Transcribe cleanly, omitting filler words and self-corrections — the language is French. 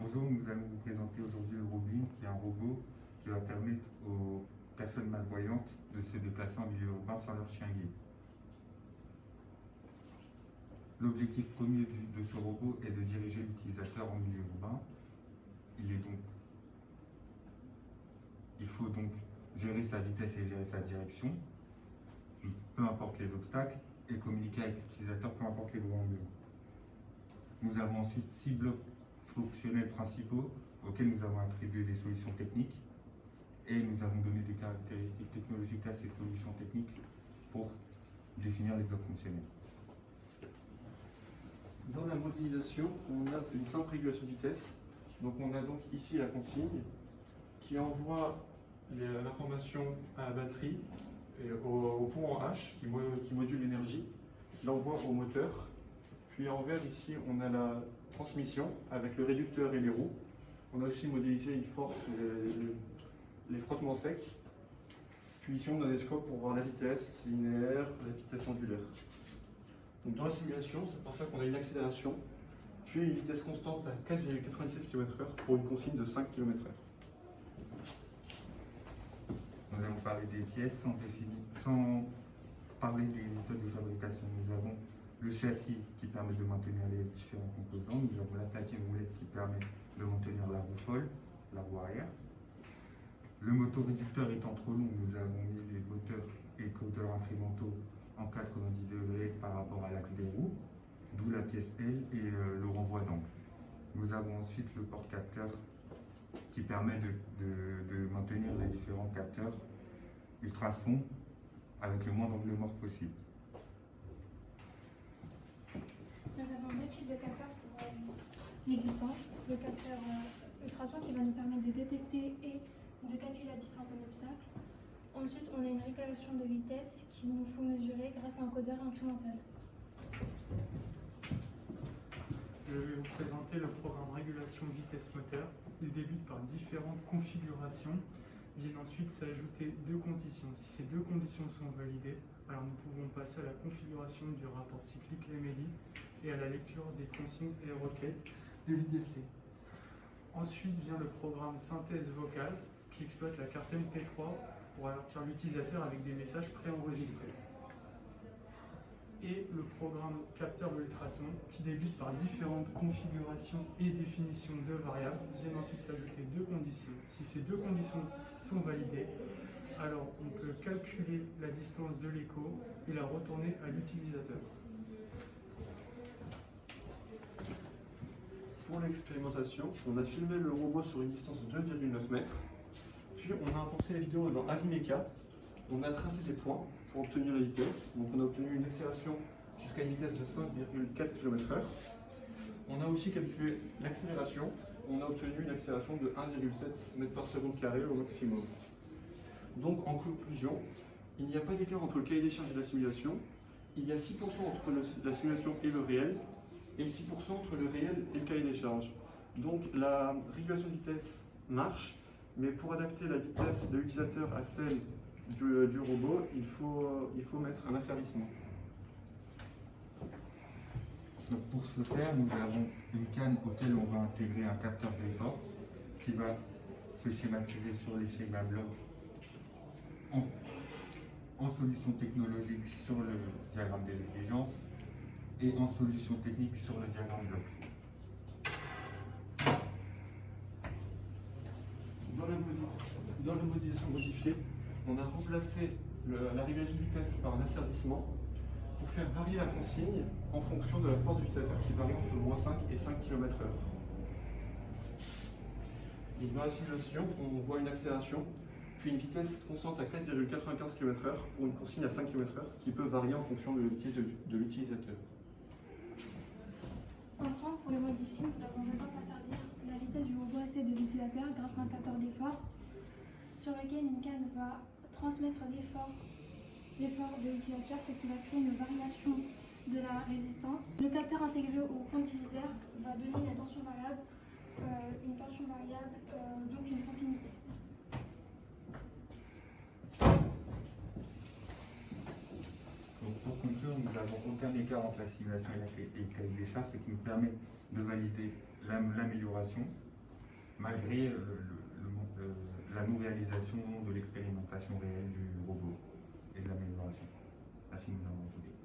Bonjour, nous allons vous présenter aujourd'hui le Roblin, qui est un robot qui va permettre aux personnes malvoyantes de se déplacer en milieu urbain sans leur chien guide. L'objectif premier de ce robot est de diriger l'utilisateur en milieu urbain. Il faut donc gérer sa vitesse et gérer sa direction, peu importe les obstacles, et communiquer avec l'utilisateur, peu importe les droits ambiants. Nous avons ensuite 6 blocs fonctionnels principaux auxquels nous avons attribué des solutions techniques et nous avons donné des caractéristiques technologiques à ces solutions techniques pour définir les blocs fonctionnels. Dans la modélisation, on a une simple régulation de vitesse. Donc on a donc ici la consigne qui envoie l'information à la batterie et au pont en H qui module l'énergie, qui l'envoie au moteur. Puis en vert ici on a la transmission avec le réducteur et les roues. On a aussi modélisé une force, les frottements secs. Puis ici on a des scopes pour voir la vitesse linéaire, la vitesse angulaire. Donc dans la simulation, c'est pour ça qu'on a une accélération, puis une vitesse constante à 4,97 km/h pour une consigne de 5 km/h. Nous allons parler des pièces sans parler des méthodes de fabrication. Nous avons le châssis qui permet de maintenir les différents composants. Nous avons la platine roulette qui permet de maintenir la roue folle, la roue arrière. Le motoréducteur étant trop long, nous avons mis les moteurs et codeurs incrémentaux en 90 degrés par rapport à l'axe des roues, d'où la pièce L et le renvoi d'angle. Nous avons ensuite le porte-capteur qui permet de maintenir les différents capteurs ultrasons avec le moins d'angle mort possible. Nous avons deux types de capteurs pour l'existence. Le capteur ultrason qui va nous permettre de détecter et de calculer la distance d'un obstacle. Ensuite, on a une régulation de vitesse qu'il nous faut mesurer grâce à un codeur incrémental. Je vais vous présenter le programme régulation vitesse moteur. Il débute par différentes configurations. Viennent ensuite s'ajouter deux conditions. Si ces deux conditions sont validées, alors nous pouvons passer à la configuration du rapport cyclique Lemelli et à la lecture des consignes et requêtes de l'IDC. Ensuite vient le programme synthèse vocale qui exploite la carte MP3 pour avertir l'utilisateur avec des messages préenregistrés. Et le programme capteur de l'ultrason qui débute par différentes configurations et définitions de variables. Viennent ensuite s'ajouter deux conditions. Si ces deux conditions sont validées, alors on peut calculer la distance de l'écho et la retourner à l'utilisateur. Pour l'expérimentation, on a filmé le robot sur une distance de 2,9 mètres. Puis on a importé la vidéo dans Avimeca. On a tracé des points pour obtenir la vitesse. Donc on a obtenu une accélération jusqu'à une vitesse de 5,4 km/h. On a aussi calculé l'accélération. On a obtenu une accélération de 1,7 m/s² au maximum. Donc en conclusion, il n'y a pas d'écart entre le cahier des charges et la simulation. Il y a 6% entre la simulation et le réel, et 6% entre le réel et le cahier des charges. Donc la régulation de vitesse marche, mais pour adapter la vitesse de l'utilisateur à celle du robot, il faut mettre un asservissement. Donc pour ce faire, nous avons une canne auquel on va intégrer un capteur d'effort qui va se schématiser sur les schémas blocs en solution technologique sur le diagramme des exigences et en solution technique sur le diagramme bloc. Dans la modélisation modifiée, on a remplacé la régulation de vitesse par un asservissement pour faire varier la consigne en fonction de la force de l'utilisateur qui varie entre moins 5 et 5 km/h. Dans la simulation, on voit une accélération, puis une vitesse constante à 4,95 km/h pour une consigne à 5 km/h qui peut varier en fonction de l'utilisateur. Enfin, pour le modifier, nous avons besoin d'asservir la vitesse du robot AC de l'utilisateur grâce à un capteur d'effort sur lequel une canne va transmettre l'effort de l'utilisateur, ce qui va créer une variation de la résistance. Le capteur intégré au compte utilisateur va donner une tension variable, donc une consigne vitesse. Donc pour conclure, nous n'avons aucun écart entre la simulation et le cahier des charges, ce qui nous permet de valider l'amélioration malgré la non-réalisation de l'expérimentation réelle du robot et de l'amélioration. Merci de nous avoir écoutés.